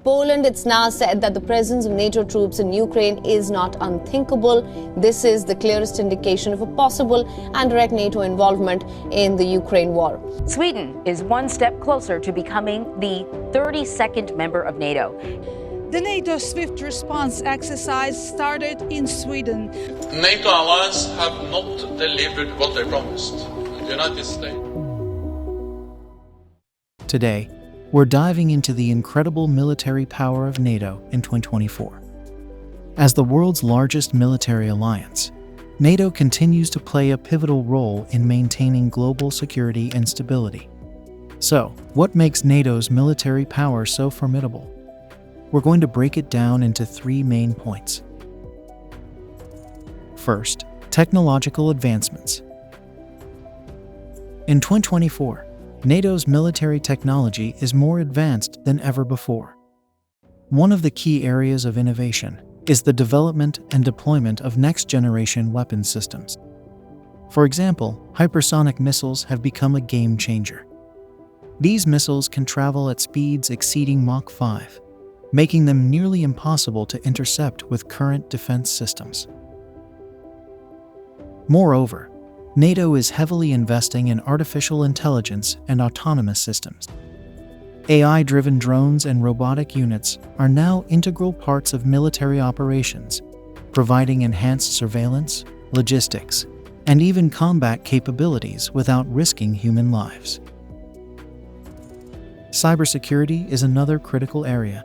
Poland, it's now said that the presence of NATO troops in Ukraine is not unthinkable. This is the clearest indication of a possible and direct NATO involvement in the Ukraine war. Sweden is one step closer to becoming the 32nd member of NATO. The NATO swift response exercise started in Sweden. NATO allies have not delivered what they promised. The United States. Today, we're diving into the incredible military power of NATO in 2024. As the world's largest military alliance, NATO continues to play a pivotal role in maintaining global security and stability. So, what makes NATO's military power so formidable? We're going to break it down into 3 main points. First, technological advancements. In 2024, NATO's military technology is more advanced than ever before. One of the key areas of innovation is the development and deployment of next-generation weapons systems. For example, hypersonic missiles have become a game changer. These missiles can travel at speeds exceeding Mach 5, making them nearly impossible to intercept with current defense systems. Moreover, NATO is heavily investing in artificial intelligence and autonomous systems. AI-driven drones and robotic units are now integral parts of military operations, providing enhanced surveillance, logistics, and even combat capabilities without risking human lives. Cybersecurity is another critical area.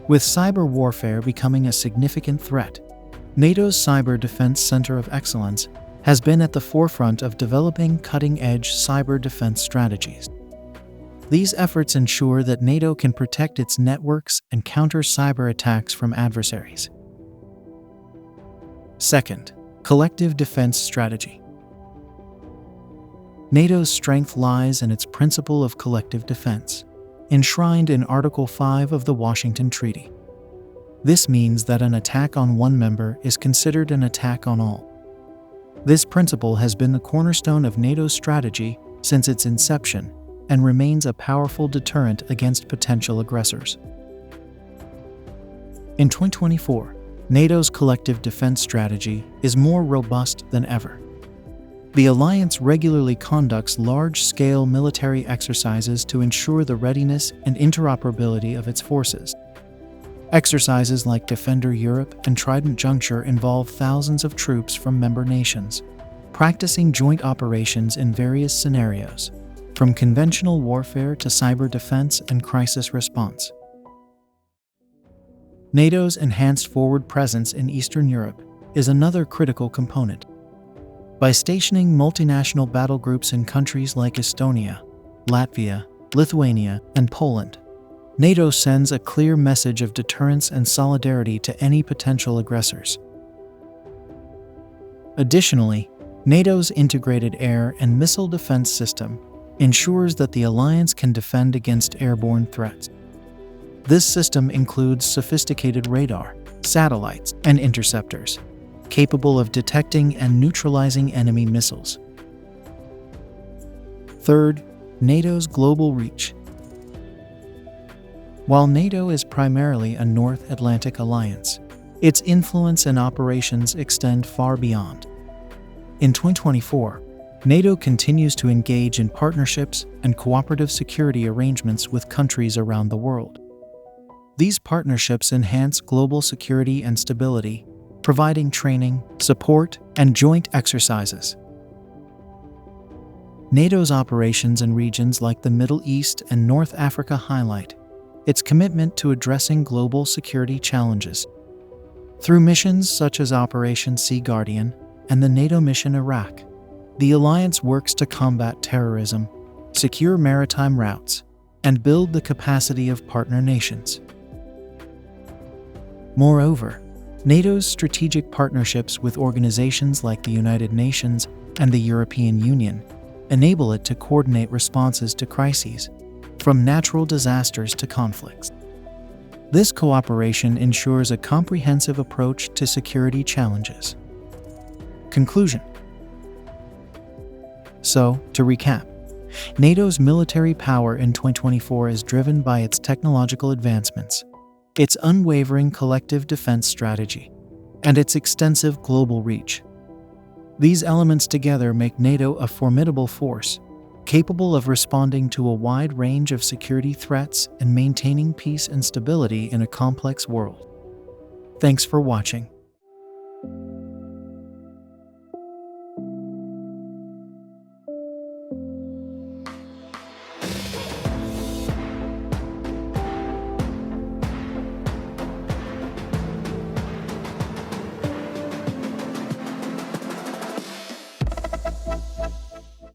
With cyber warfare becoming a significant threat, NATO's Cyber Defense Center of Excellence has been at the forefront of developing cutting-edge cyber defense strategies. These efforts ensure that NATO can protect its networks and counter cyber attacks from adversaries. Second, collective defense strategy. NATO's strength lies in its principle of collective defense, enshrined in Article 5 of the Washington Treaty. This means that an attack on one member is considered an attack on all. This principle has been the cornerstone of NATO's strategy since its inception and remains a powerful deterrent against potential aggressors. In 2024, NATO's collective defense strategy is more robust than ever. The alliance regularly conducts large-scale military exercises to ensure the readiness and interoperability of its forces. Exercises like Defender Europe and Trident Juncture involve thousands of troops from member nations, practicing joint operations in various scenarios, from conventional warfare to cyber defense and crisis response. NATO's enhanced forward presence in Eastern Europe is another critical component. By stationing multinational battle groups in countries like Estonia, Latvia, Lithuania, and Poland, NATO sends a clear message of deterrence and solidarity to any potential aggressors. Additionally, NATO's integrated air and missile defense system ensures that the alliance can defend against airborne threats. This system includes sophisticated radar, satellites, and interceptors, capable of detecting and neutralizing enemy missiles. Third, NATO's global reach. While NATO is primarily a North Atlantic alliance, its influence and operations extend far beyond. In 2024, NATO continues to engage in partnerships and cooperative security arrangements with countries around the world. These partnerships enhance global security and stability, providing training, support, and joint exercises. NATO's operations in regions like the Middle East and North Africa highlight its commitment to addressing global security challenges. Through missions such as Operation Sea Guardian and the NATO mission Iraq, the alliance works to combat terrorism, secure maritime routes, and build the capacity of partner nations. Moreover, NATO's strategic partnerships with organizations like the United Nations and the European Union enable it to coordinate responses to crises, from natural disasters to conflicts. This cooperation ensures a comprehensive approach to security challenges. Conclusion. So, to recap, NATO's military power in 2024 is driven by its technological advancements, its unwavering collective defense strategy, and its extensive global reach. These elements together make NATO a formidable force, capable of responding to a wide range of security threats and maintaining peace and stability in a complex world. Thanks for watching.